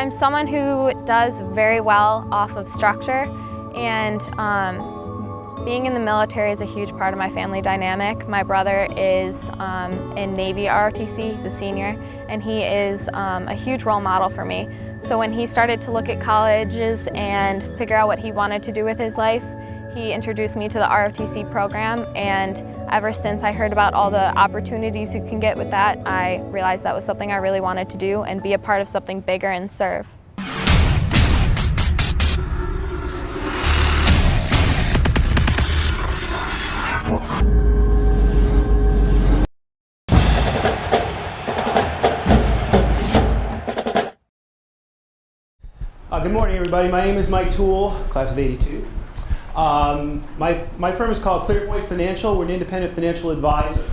I'm someone who does very well off of structure, and being in the military is a huge part of my family dynamic. My brother is in Navy ROTC, he's a senior, and he is a huge role model for me. So when he started to look at colleges and figure out what he wanted to do with his life, he introduced me to the ROTC program, and ever since I heard about all the opportunities you can get with that, I realized that was something I really wanted to do and be a part of something bigger and serve. Good morning, everybody. My name is Mike Toole, class of '82. My firm is called ClearPoint Financial. We're an independent financial advisor.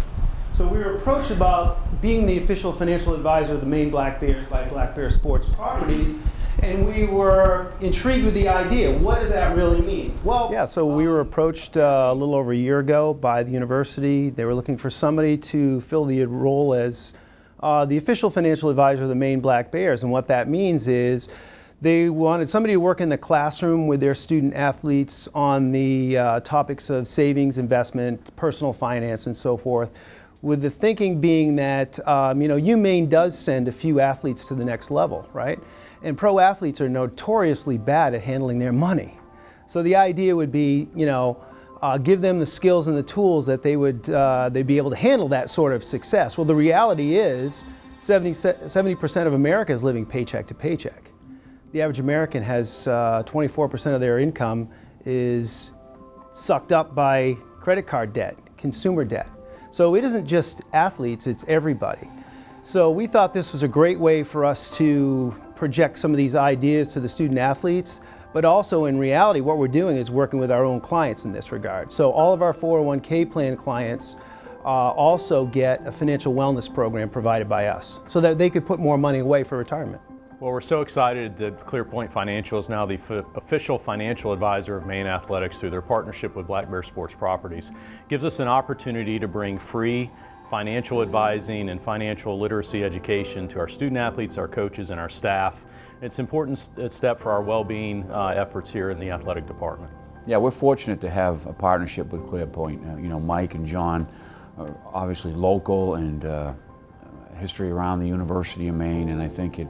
So we were approached about being the official financial advisor of the Maine Black Bears by Black Bear Sports Properties, and we were intrigued with the idea. What does that really mean? Well, yeah, so we were approached a little over a year ago by the university. They were looking for somebody to fill the role as the official financial advisor of the Maine Black Bears, and what that means is they wanted somebody to work in the classroom with their student athletes on the topics of savings, investment, personal finance, and so forth, with the thinking being that UMaine does send a few athletes to the next level, right? And pro athletes are notoriously bad at handling their money. So the idea would be, give them the skills and the tools that they'd be able to handle that sort of success. Well, the reality is 70% of America is living paycheck to paycheck. The average American has 24% of their income is sucked up by credit card debt, consumer debt. So it isn't just athletes, it's everybody. So we thought this was a great way for us to project some of these ideas to the student athletes, but also in reality what we're doing is working with our own clients in this regard. So all of our 401k plan clients also get a financial wellness program provided by us so that they could put more money away for retirement. Well, we're so excited that ClearPoint Financial is now the official financial advisor of Maine Athletics through their partnership with Black Bear Sports Properties. It gives us an opportunity to bring free financial advising and financial literacy education to our student athletes, our coaches, and our staff. It's an important step for our well-being efforts here in the athletic department. Yeah, we're fortunate to have a partnership with ClearPoint. Mike and John are obviously local and history around the University of Maine, and I think it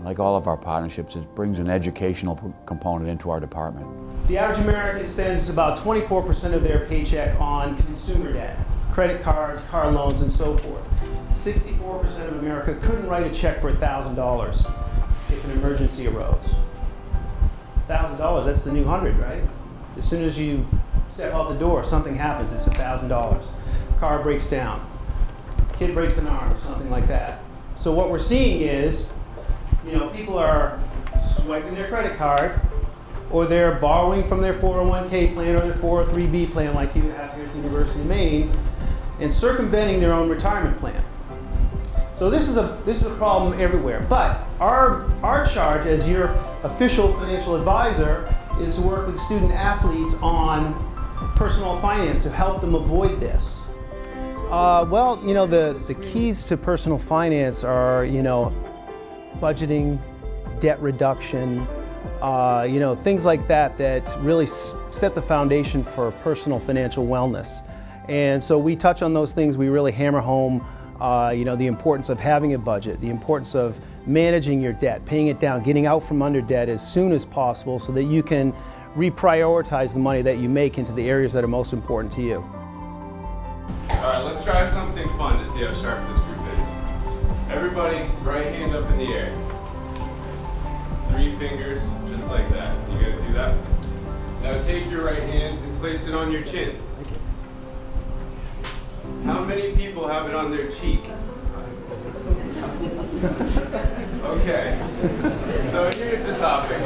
like all of our partnerships, it brings an educational component into our department. The average American spends about 24% of their paycheck on consumer debt, credit cards, car loans, and so forth. 64% of America couldn't write a check for $1,000 if an emergency arose. $1,000, that's the new 100, right? As soon as you step out the door, something happens, it's $1,000. Car breaks down, kid breaks an arm, or something like that. So what we're seeing is, people are swiping their credit card, or they're borrowing from their 401k plan or their 403b plan like you have here at the University of Maine, and circumventing their own retirement plan. So this is a problem everywhere. But our charge as your official financial advisor is to work with student athletes on personal finance to help them avoid this. The keys to personal finance are, budgeting, debt reduction, things like that really set the foundation for personal financial wellness. And so we touch on those things. We really hammer home, the importance of having a budget, the importance of managing your debt, paying it down, getting out from under debt as soon as possible so that you can reprioritize the money that you make into the areas that are most important to you. All right, let's try something fun to see how sharp this group is. Everybody, right hand up in the air. 3 fingers, just like that. You guys do that? Now take your right hand and place it on your chin. How many people have it on their cheek? Okay, so here's the topic.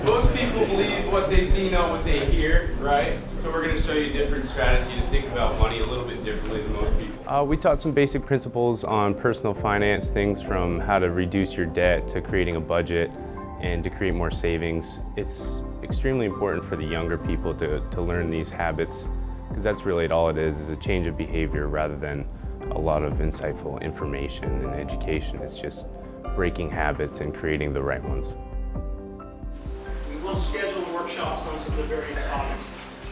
Most people believe what they see, not what they hear, right? So we're going to show you a different strategy to think about money a little bit differently than most people. We taught some basic principles on personal finance, things from how to reduce your debt to creating a budget and to create more savings. It's extremely important for the younger people to learn these habits, because that's really all it is a change of behavior rather than a lot of insightful information and education. It's just breaking habits and creating the right ones. We will schedule workshops on some of the various topics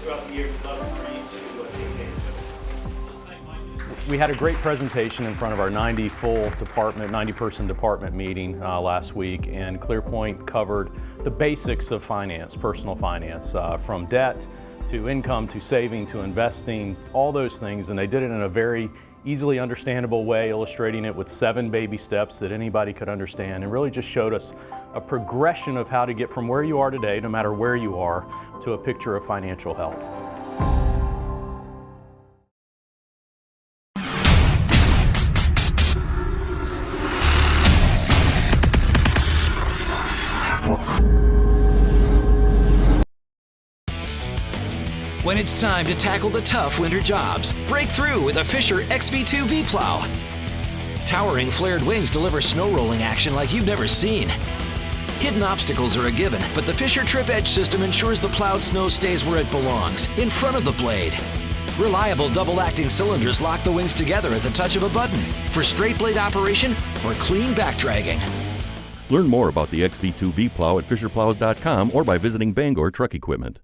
throughout the year for you to take advantage of. We had a great presentation in front of our 90-person department meeting last week, and ClearPoint covered the basics of finance, personal finance, from debt to income to saving to investing, all those things, and they did it in a very easily understandable way, illustrating it with 7 baby steps that anybody could understand, and really just showed us a progression of how to get from where you are today, no matter where you are, to a picture of financial health. When it's time to tackle the tough winter jobs, break through with a Fisher XV2 V-Plow. Towering flared wings deliver snow rolling action like you've never seen. Hidden obstacles are a given, but the Fisher Trip Edge system ensures the plowed snow stays where it belongs, in front of the blade. Reliable double-acting cylinders lock the wings together at the touch of a button for straight blade operation or clean back dragging. Learn more about the XV2 V-Plow at fisherplows.com or by visiting Bangor Truck Equipment.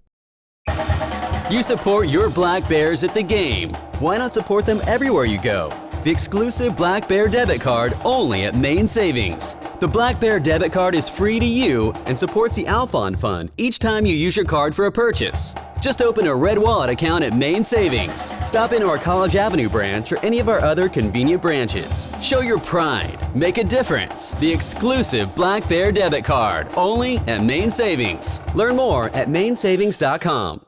You support your Black Bears at the game. Why not support them everywhere you go? The exclusive Black Bear debit card only at Maine Savings. The Black Bear debit card is free to you and supports the Alphon Fund each time you use your card for a purchase. Just open a Red Wallet account at Maine Savings. Stop into our College Avenue branch or any of our other convenient branches. Show your pride. Make a difference. The exclusive Black Bear debit card only at Maine Savings. Learn more at mainsavings.com.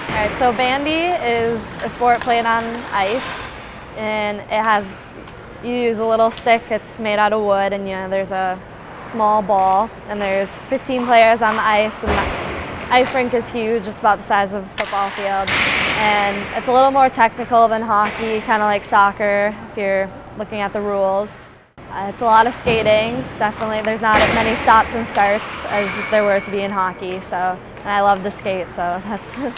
Alright, so bandy is a sport played on ice, and you use a little stick. It's made out of wood, and there's a small ball, and there's 15 players on the ice, and the ice rink is huge. It's about the size of a football field, and it's a little more technical than hockey, kind of like soccer if you're looking at the rules. It's a lot of skating, definitely. There's not as many stops and starts as there were to be in hockey, and I love to skate, so that's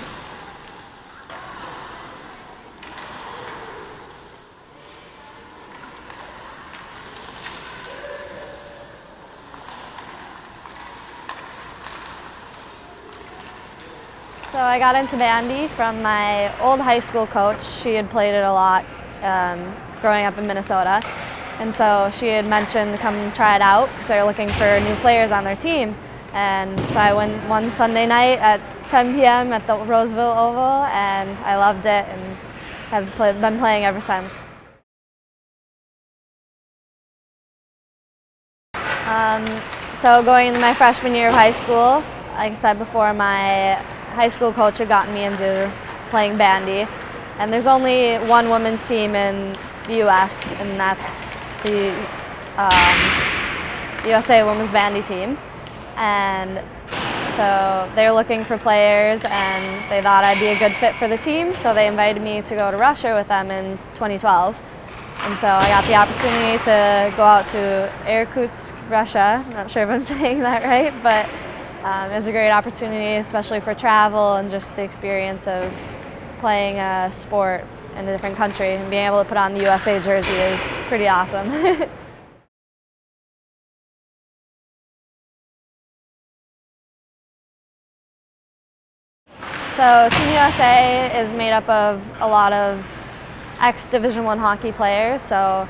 So I got into bandy from my old high school coach. She had played it a lot growing up in Minnesota. And so she had mentioned to come try it out because they were looking for new players on their team. And so I went one Sunday night at 10 p.m. at the Roseville Oval, and I loved it and have been playing ever since. So going into my freshman year of high school, like I said before, my high school coach had gotten me into playing bandy, and there's only one women's team in the U.S., and that's the USA Women's Bandy Team. And so they're looking for players, and they thought I'd be a good fit for the team, so they invited me to go to Russia with them in 2012. And so I got the opportunity to go out to Irkutsk, Russia. I'm not sure if I'm saying that right, but it was a great opportunity, especially for travel and just the experience of playing a sport in a different country, and being able to put on the USA jersey is pretty awesome. So Team USA is made up of a lot of ex-Division I hockey players, so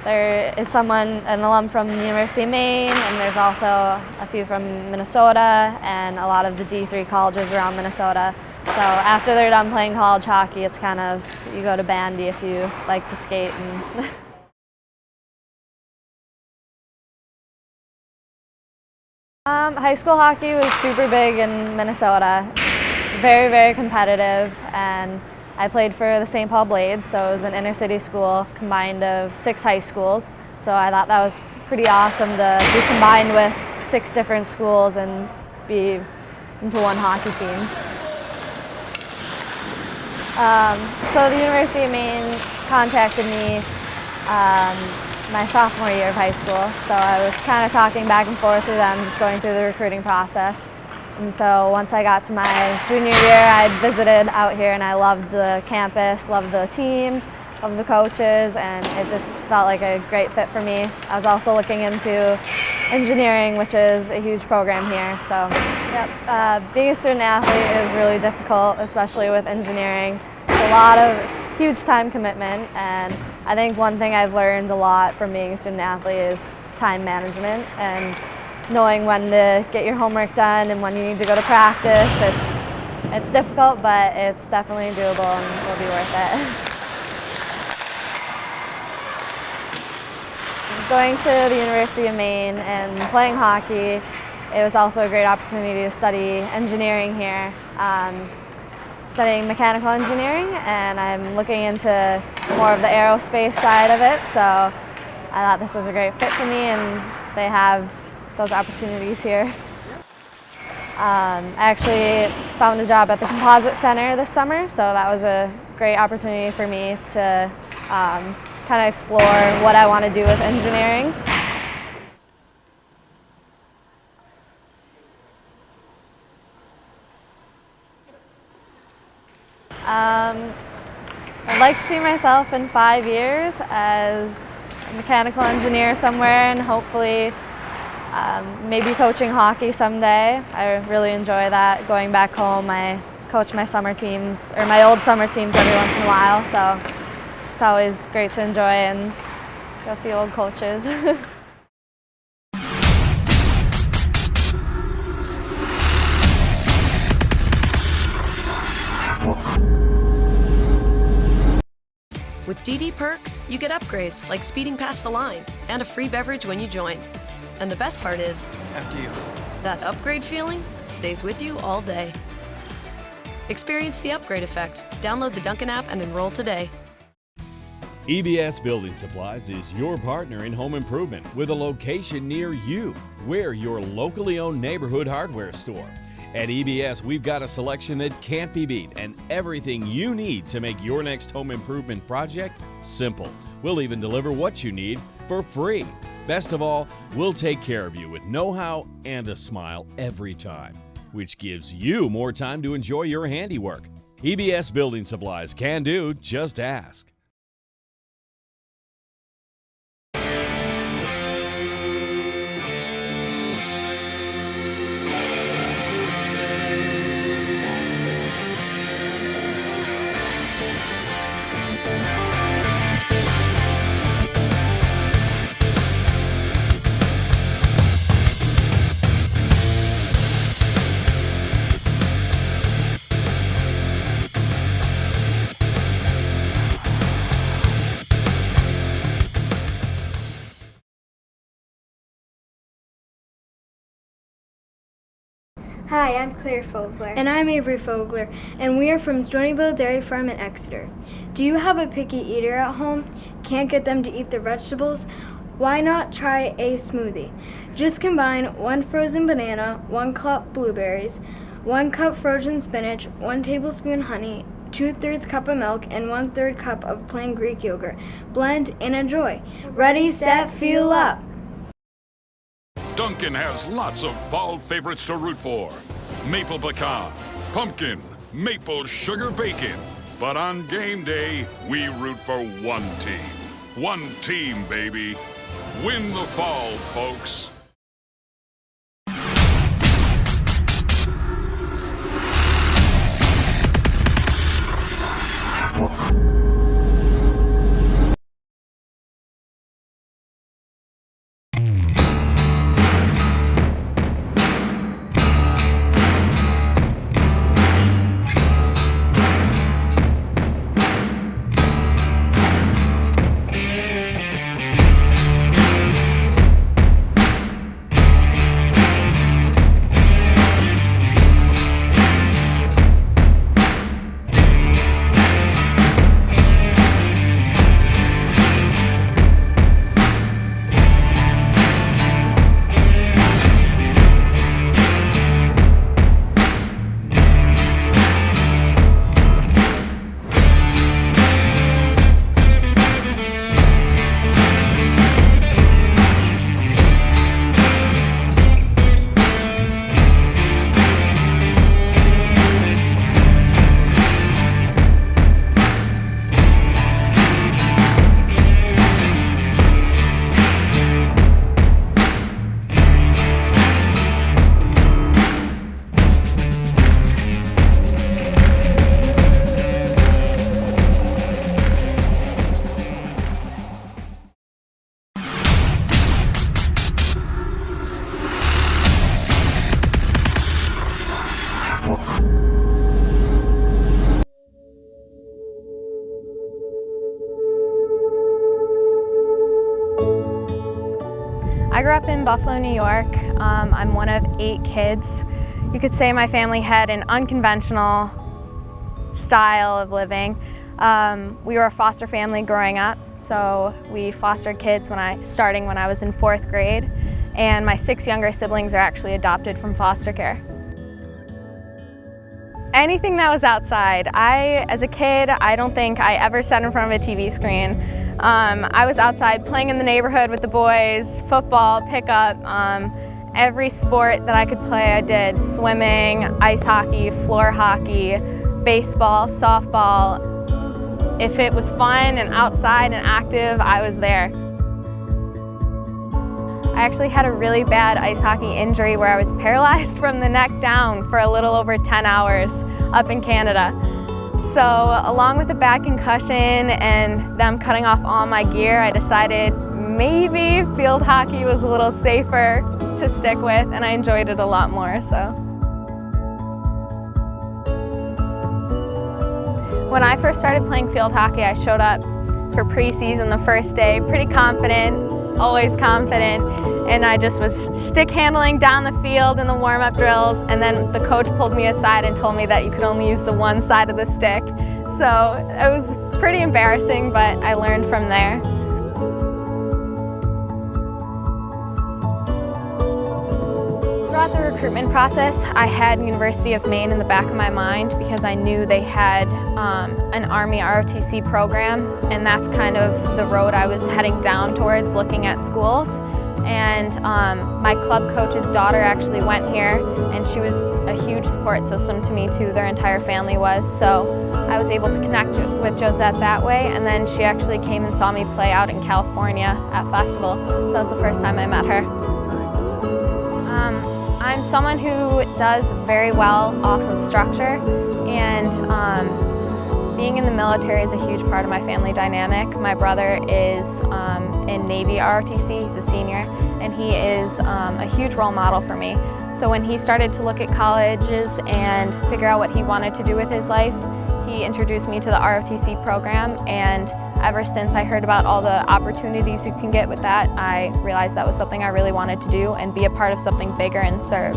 There is an alum from the University of Maine, and there's also a few from Minnesota and a lot of the D3 colleges around Minnesota. So after they're done playing college hockey, it's kind of, you go to bandy if you like to skate. High school hockey was super big in Minnesota. It's very, very competitive, and I played for the St. Paul Blades, so it was an inner city school combined of 6 high schools. So I thought that was pretty awesome to be combined with 6 different schools and be into one hockey team. So the University of Maine contacted me my sophomore year of high school. So I was kind of talking back and forth with them, just going through the recruiting process. And so once I got to my junior year, I visited out here and I loved the campus, loved the team, loved the coaches, and it just felt like a great fit for me. I was also looking into engineering, which is a huge program here. So being a student athlete is really difficult, especially with engineering. It's a huge time commitment, and I think one thing I've learned a lot from being a student athlete is time management and knowing when to get your homework done and when you need to go to practice. It's difficult, but it's definitely doable and will be worth it. Going to the University of Maine and playing hockey, it was also a great opportunity to study engineering here. Studying mechanical engineering, and I'm looking into more of the aerospace side of it, so I thought this was a great fit for me, and they have those opportunities here. I actually found a job at the Composite Center this summer, so that was a great opportunity for me to kind of explore what I want to do with engineering. I'd like to see myself in 5 years as a mechanical engineer somewhere, and hopefully maybe coaching hockey someday. I really enjoy that. Going back home, I coach my summer teams, or my old summer teams, every once in a while, so it's always great to enjoy and go see old coaches. With DD Perks, you get upgrades like speeding past the line and a free beverage when you join. And the best part is, after you, that upgrade feeling stays with you all day. Experience the upgrade effect. Download the Dunkin' app and enroll today. EBS Building Supplies is your partner in home improvement with a location near you. We're your locally owned neighborhood hardware store. At EBS, we've got a selection that can't be beat and everything you need to make your next home improvement project simple. We'll even deliver what you need for free. Best of all, we'll take care of you with know-how and a smile every time, which gives you more time to enjoy your handiwork. EBS Building Supplies can do, just ask. Hi, I'm Claire Fogler. And I'm Avery Fogler, and we are from Stonyville Dairy Farm in Exeter. Do you have a picky eater at home? Can't get them to eat the vegetables? Why not try a smoothie? Just combine 1 frozen banana, 1 cup blueberries, 1 cup frozen spinach, 1 tablespoon honey, 2/3 cup of milk, and 1/3 cup of plain Greek yogurt. Blend and enjoy. Ready, set, fuel up! Dunkin' has lots of fall favorites to root for. Maple pecan, pumpkin, maple sugar bacon. But on game day, we root for one team. One team, baby. Win the fall, folks. grew up in Buffalo, New York. I'm one of 8 kids. You could say my family had an unconventional style of living. We were a foster family growing up, so we fostered kids starting when I was in 4th grade, and my 6 younger siblings are actually adopted from foster care. Anything that was outside. As a kid, I don't think I ever sat in front of a TV screen. I was outside playing in the neighborhood with the boys, football, pickup, every sport that I could play I did. Swimming, ice hockey, floor hockey, baseball, softball. If it was fun and outside and active, I was there. I actually had a really bad ice hockey injury where I was paralyzed from the neck down for a little over 10 hours up in Canada. So along with a bad concussion and them cutting off all my gear, I decided maybe field hockey was a little safer to stick with, and I enjoyed it a lot more. So when I first started playing field hockey, I showed up for preseason the first day, pretty confident, always confident, and I just was stick handling down the field in the warm-up drills, and then the coach pulled me aside and told me that you could only use the one side of the stick. So it was pretty embarrassing, but I learned from there. Throughout the recruitment process, I had University of Maine in the back of my mind because I knew they had an Army ROTC program, and that's kind of the road I was heading down towards, looking at schools. And my club coach's daughter actually went here, and she was a huge support system to me too. Their entire family was. So I was able to connect with Josette that way, and then she actually came and saw me play out in California at Festival. So that was the first time I met her. I'm someone who does very well off of structure, and being in the military is a huge part of my family dynamic. My brother is in Navy ROTC, he's a senior, and he is a huge role model for me. So when he started to look at colleges and figure out what he wanted to do with his life, he introduced me to the ROTC program, and ever since I heard about all the opportunities you can get with that, I realized that was something I really wanted to do and be a part of something bigger and serve.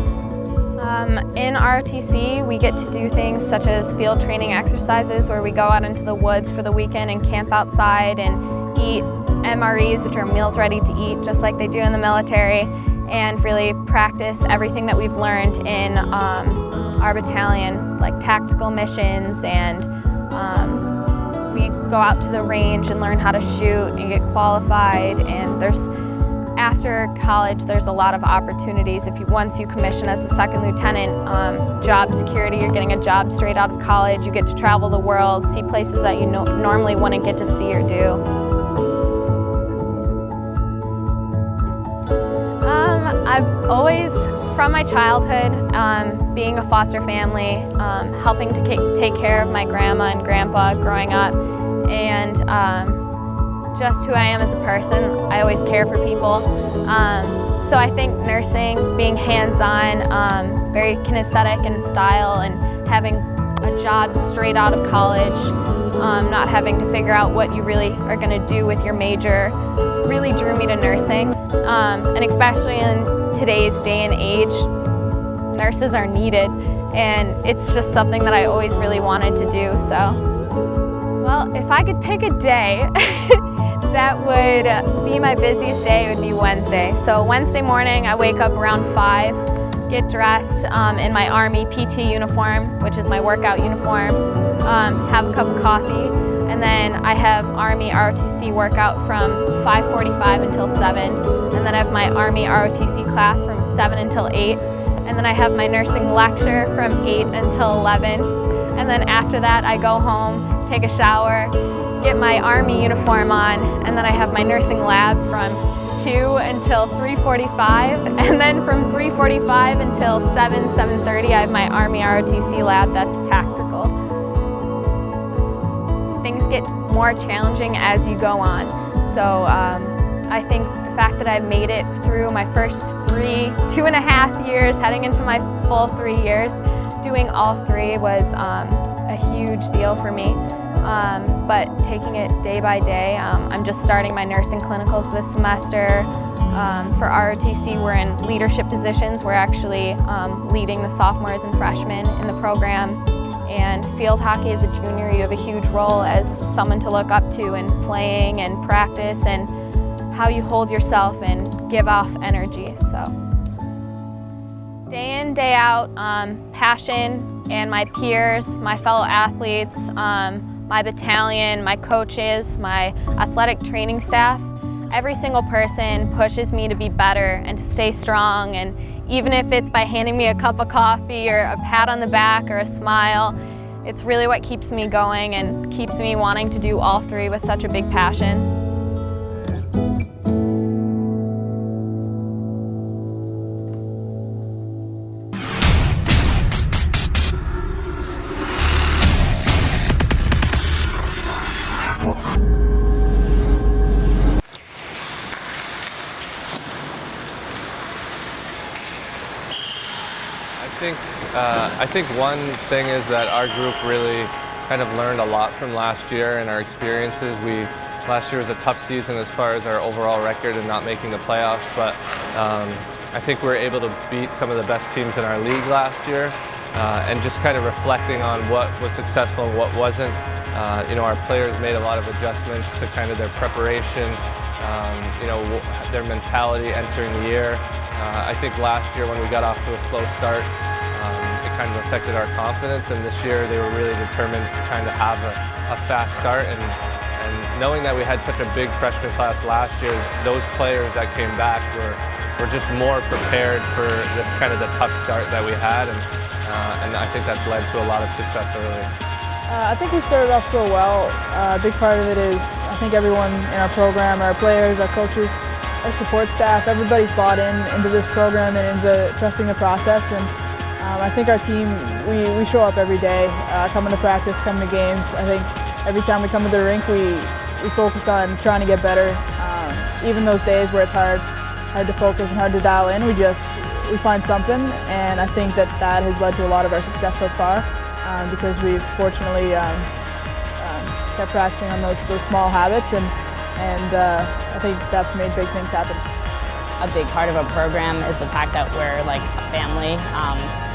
In ROTC, we get to do things such as field training exercises where we go out into the woods for the weekend and camp outside and eat MREs, which are meals ready to eat, just like they do in the military, and really practice everything that we've learned in our battalion, like tactical missions, and we go out to the range and learn how to shoot and get qualified. And after college, there's a lot of opportunities. Once you commission as a 2nd lieutenant, job security, you're getting a job straight out of college, you get to travel the world, see places that you normally wouldn't get to see or do. I've always, from my childhood, being a foster family, helping to take care of my grandma and grandpa growing up, and just who I am as a person. I always care for people. So I think nursing, being hands-on, very kinesthetic in style, and having a job straight out of college, not having to figure out what you really are going to do with your major, really drew me to nursing. And especially in today's day and age, nurses are needed, and it's just something that I always really wanted to do. So, well, if I could pick a day that would be my busiest day, it would be Wednesday. So Wednesday morning, I wake up around 5, get dressed in my Army PT uniform, which is my workout uniform, have a cup of coffee, and then I have Army ROTC workout from 5:45 until 7, and then I have my Army ROTC class from 7 until 8, and then I have my nursing lecture from 8 until 11, and then after that I go home, take a shower, get my Army uniform on, and then I have my nursing lab from 2 until 3:45, and then from 3:45 until 7:30 I have my Army ROTC lab that's tactical. Things get more challenging as you go on, so I think the fact that I've made it through my first 2.5 years, heading into my full 3 years, doing all 3 was a huge deal for me. But taking it day by day, I'm just starting my nursing clinicals this semester. For ROTC, we're in leadership positions. We're actually leading the sophomores and freshmen in the program. And field hockey as a junior, you have a huge role as someone to look up to in playing and practice and how you hold yourself and give off energy. So, day in, day out, passion and my peers, my fellow athletes, my battalion, my coaches, my athletic training staff, every single person pushes me to be better and to stay strong. And even if it's by handing me a cup of coffee or a pat on the back or a smile, it's really what keeps me going and keeps me wanting to do all three with such a big passion. I think one thing is that our group really kind of learned a lot from last year and our experiences. Last year was a tough season as far as our overall record and not making the playoffs, but I think we were able to beat some of the best teams in our league last year, and just kind of reflecting on what was successful and what wasn't. You know, our players made a lot of adjustments to kind of their preparation, you know, their mentality entering the year. I think last year when we got off to a slow start, it kind of affected our confidence, and this year they were really determined to kind of have a fast start, and knowing that we had such a big freshman class last year, those players that came back were just more prepared for the kind of the tough start that we had, and I think that's led to a lot of success early. I think we started off so well. A big part of it is I think everyone in our program, our players, our coaches, our support staff, everybody's bought into this program and into trusting the process. And I think our team, we show up every day, coming to practice, coming to games. I think every time we come to the rink, we focus on trying to get better. Even those days where it's hard to focus and hard to dial in, we find something, and I think that has led to a lot of our success so far, because we've fortunately kept practicing on those small habits, and I think that's made big things happen. A big part of our program is the fact that we're like a family.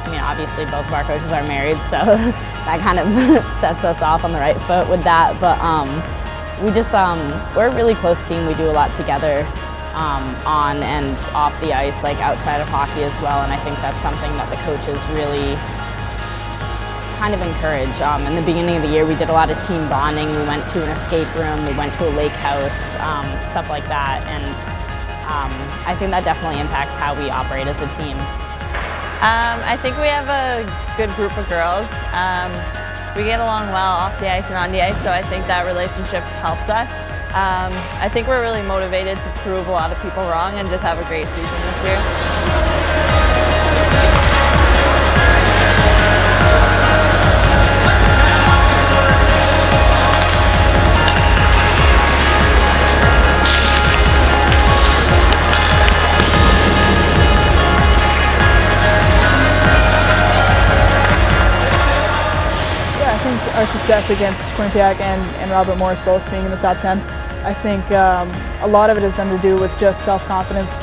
I mean, obviously both of our coaches are married, so that kind of sets us off on the right foot with that. But we're a really close team. We do a lot together on and off the ice, like outside of hockey as well. And I think that's something that the coaches really kind of encourage. In the beginning of the year, we did a lot of team bonding. We went to an escape room, we went to a lake house, stuff like that. And I think that definitely impacts how we operate as a team. I think we have a good group of girls. We get along well off the ice and on the ice, so I think that relationship helps us. I think we're really motivated to prove a lot of people wrong and just have a great season this year. Our success against Quinnipiac and Robert Morris both being in the top 10, I think a lot of it has done to do with just self-confidence,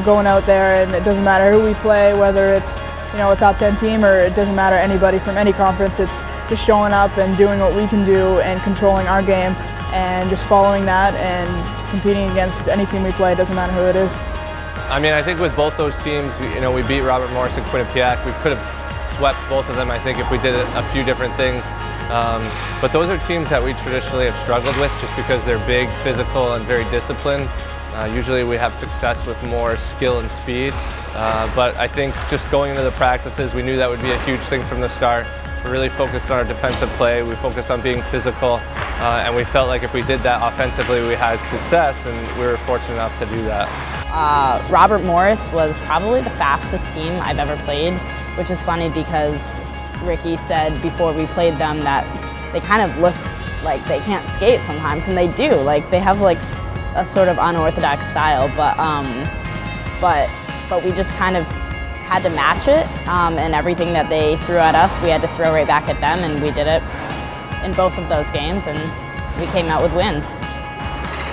going out there, and it doesn't matter who we play, whether it's a top 10 team or it doesn't matter anybody from any conference. It's just showing up and doing what we can do and controlling our game and just following that and competing against any team we play, doesn't matter who it is. I mean, I think with both those teams, we beat Robert Morris and Quinnipiac. We could have swept both of them, I think, if we did a few different things. But those are teams that we traditionally have struggled with just because they're big, physical, and very disciplined. Usually we have success with more skill and speed. But I think just going into the practices, we knew that would be a huge thing from the start. We really focused on our defensive play, we focused on being physical, and we felt like if we did that offensively, we had success, and we were fortunate enough to do that. Robert Morris was probably the fastest team I've ever played, which is funny because Ricky said before we played them that they kind of look like they can't skate sometimes, and they do. Like, they have like a sort of unorthodox style, but we just kind of had to match it, and everything that they threw at us, we had to throw right back at them, and we did it in both of those games, and we came out with wins.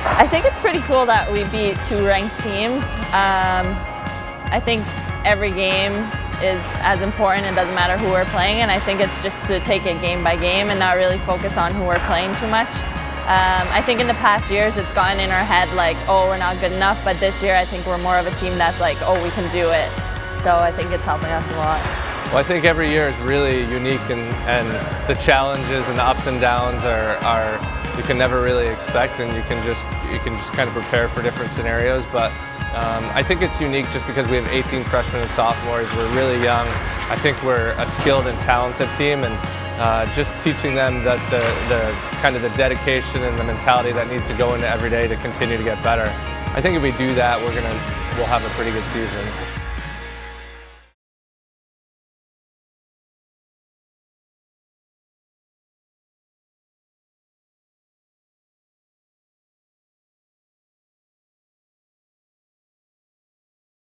I think it's pretty cool that we beat 2 ranked teams. I think every game is as important. It doesn't matter who we're playing, and I think it's just to take it game by game and not really focus on who we're playing too much. I think in the past years it's gotten in our head like, oh, we're not good enough, but this year I think we're more of a team that's like, oh, we can do it. So I think it's helping us a lot. Well, I think every year is really unique, and the challenges and the ups and downs are you can never really expect, and you can just kind of prepare for different scenarios. But I think it's unique just because we have 18 freshmen and sophomores. We're really young. I think we're a skilled and talented team, and just teaching them that the kind of the dedication and the mentality that needs to go into every day to continue to get better. I think if we do that, we'll have a pretty good season.